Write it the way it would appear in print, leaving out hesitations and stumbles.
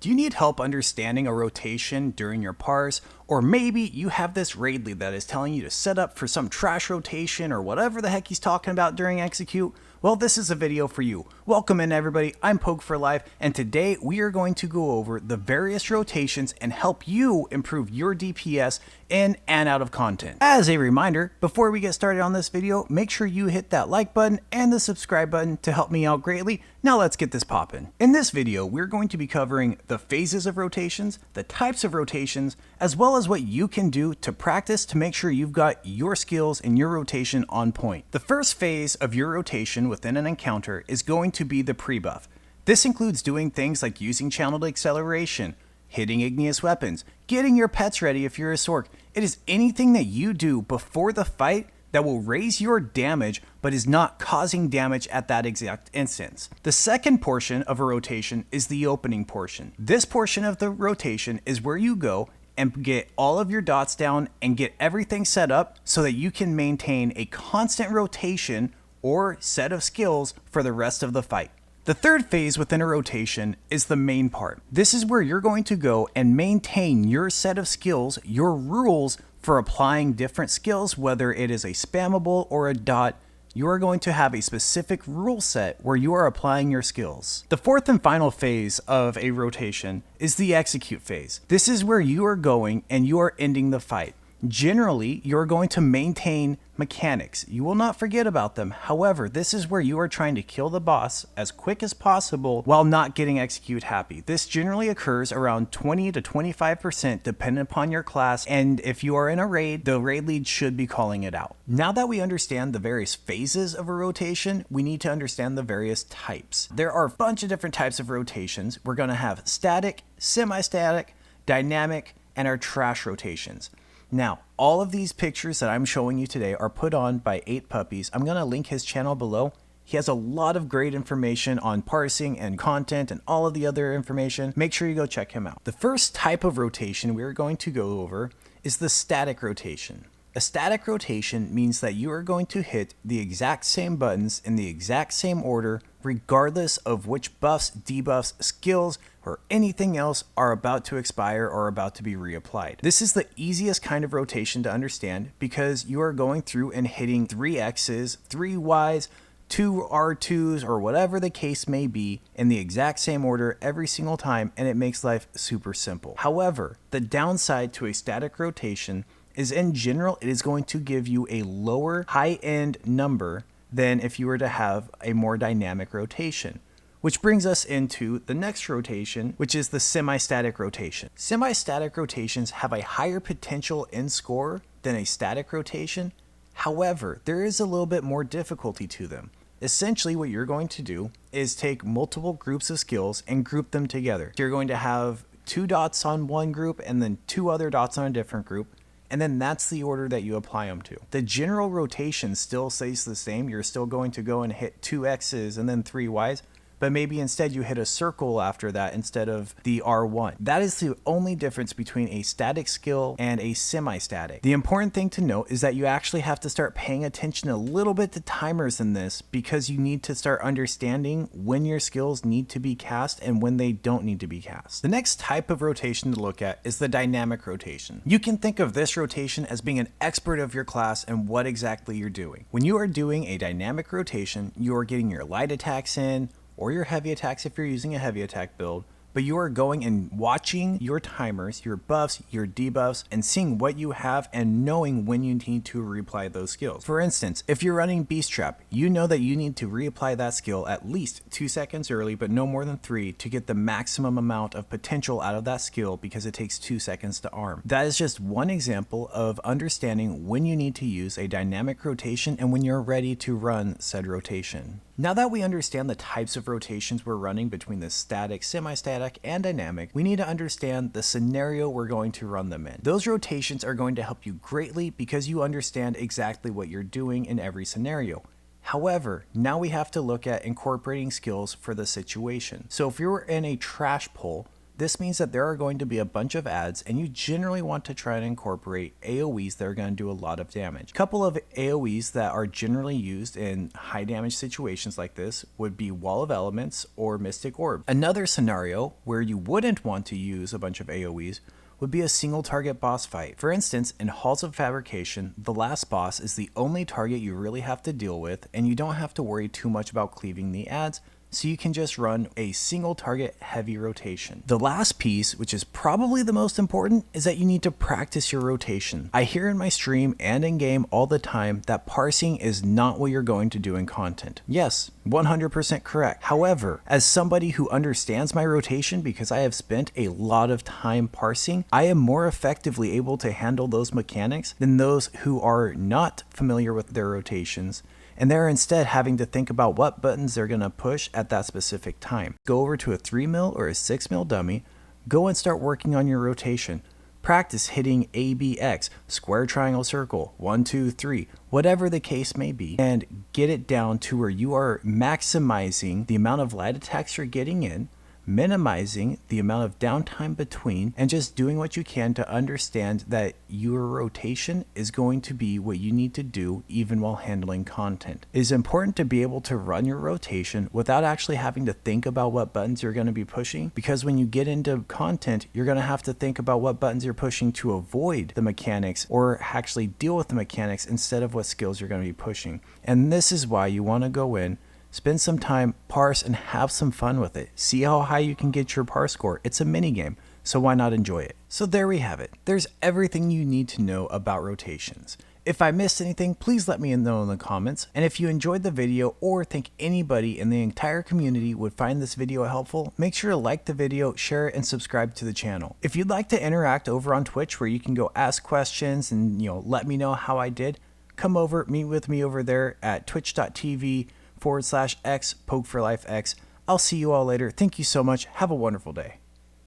Do you need help understanding a rotation during your parse? Or maybe you have this raid lead that is telling you to set up for some trash rotation or whatever the heck he's talking about during execute? Well, this is a video for you. Welcome in everybody, I'm Poke for Life, and today we are going to go over the various rotations and help you improve your DPS in and out of content. As a reminder, before we get started on this video, make sure you hit that like button and the subscribe button to help me out greatly. Now let's get this poppin'. In this video, we're going to be covering the phases of rotations, the types of rotations, as well as what you can do to practice to make sure you've got your skills and your rotation on point. The first phase of your rotation within an encounter is going to be the pre-buff. This includes doing things like using channeled acceleration, hitting igneous weapons, getting your pets ready if you're a Sorc. It is anything that you do before the fight that will raise your damage but is not causing damage at that exact instance. The second portion of a rotation is the opening portion. This portion of the rotation is where you go and get all of your dots down and get everything set up so that you can maintain a constant rotation or set of skills for the rest of the fight. The third phase within a rotation is the main part. This is where you're going to go and maintain your set of skills, your rules for applying different skills, whether it is a spammable or a dot. You are going to have a specific rule set where you are applying your skills. The fourth and final phase of a rotation is the execute phase. This is where you are going and you are ending the fight. Generally, you're going to maintain mechanics. You will not forget about them. However, this is where you are trying to kill the boss as quick as possible while not getting execute happy. This generally occurs around 20 to 25% depending upon your class, and if you are in a raid, the raid lead should be calling it out. Now that we understand the various phases of a rotation, we need to understand the various types. There are a bunch of different types of rotations. We're going to have static, semi-static, dynamic, and our trash rotations. Now, all of these pictures that I'm showing you today are put on by 8 Puppies. I'm going to link his channel below. He has a lot of great information on parsing and content and all of the other information. Make sure you go check him out. The first type of rotation we're going to go over is the static rotation. A static rotation means that you are going to hit the exact same buttons in the exact same order, regardless of which buffs, debuffs, skills, or anything else are about to expire or about to be reapplied. This is the easiest kind of rotation to understand because you are going through and hitting 3 X's, 3 Y's, 2 R2s, or whatever the case may be in the exact same order every single time, and it makes life super simple. However, the downside to a static rotation is in general, it is going to give you a lower high-end number than if you were to have a more dynamic rotation. Which brings us into the next rotation, which is the semi-static rotation. Semi-static rotations have a higher potential in score than a static rotation. However, there is a little bit more difficulty to them. Essentially, what you're going to do is take multiple groups of skills and group them together. You're going to have 2 dots on one group and then 2 other dots on a different group. And then that's the order that you apply them to. The general rotation still stays the same. You're still going to go and hit 2 X's and then 3 Y's, but maybe instead you hit a circle after that instead of the R1. That is the only difference between a static skill and a semi-static. The important thing to note is that you actually have to start paying attention a little bit to timers in this because you need to start understanding when your skills need to be cast and when they don't need to be cast. The next type of rotation to look at is the dynamic rotation. You can think of this rotation as being an expert of your class and what exactly you're doing. When you are doing a dynamic rotation, you are getting your light attacks in, or your heavy attacks if you're using a heavy attack build, but you are going and watching your timers, your buffs, your debuffs, and seeing what you have and knowing when you need to reapply those skills. For instance, if you're running Beast Trap, you know that you need to reapply that skill at least 2 seconds early, but no more than 3 to get the maximum amount of potential out of that skill because it takes 2 seconds to arm. That is just one example of understanding when you need to use a dynamic rotation and when you're ready to run said rotation. Now that we understand the types of rotations we're running between the static, semi-static, and dynamic, we need to understand the scenario we're going to run them in. Those rotations are going to help you greatly because you understand exactly what you're doing in every scenario. However, now we have to look at incorporating skills for the situation. So if you're in a trash pull, This means that there are going to be a bunch of ads, and you generally want to try to incorporate AoEs that are going to do a lot of damage. A couple of AoEs that are generally used in high damage situations like this would be Wall of Elements or Mystic Orb. Another scenario where you wouldn't want to use a bunch of AoEs would be a single target boss fight. For instance, in Halls of Fabrication, the last boss is the only target you really have to deal with, and you don't have to worry too much about cleaving the ads, so you can just run a single target heavy rotation. The last piece, which is probably the most important, is that you need to practice your rotation. I hear in my stream and in game all the time that parsing is not what you're going to do in content. Yes, 100% correct. However, as somebody who understands my rotation because I have spent a lot of time parsing, I am more effectively able to handle those mechanics than those who are not familiar with their rotations, and they're instead having to think about what buttons they're going to push at that specific time. Go over to a 3mm or a 6mm dummy, go and start working on your rotation. Practice hitting ABX, square, triangle, circle, 1, 2, 3, whatever the case may be, and get it down to where you are maximizing the amount of light attacks you're getting in, minimizing the amount of downtime between, and just doing what you can to understand that your rotation is going to be what you need to do even while handling content. It is important to be able to run your rotation without actually having to think about what buttons you're going to be pushing, because when you get into content, you're going to have to think about what buttons you're pushing to avoid the mechanics or actually deal with the mechanics instead of what skills you're going to be pushing. And this is why you want to go in, spend some time, parse, and have some fun with it. See how high you can get your parse score. It's a mini game, so why not enjoy it? So there we have it. There's everything you need to know about rotations. If I missed anything, please let me know in the comments. And if you enjoyed the video or think anybody in the entire community would find this video helpful, make sure to like the video, share it, and subscribe to the channel. If you'd like to interact over on Twitch, where you can go ask questions and let me know how I did, come over, meet with me over there at twitch.tv/X Poke4Life X. I'll see you all later. Thank you so much. Have a wonderful day.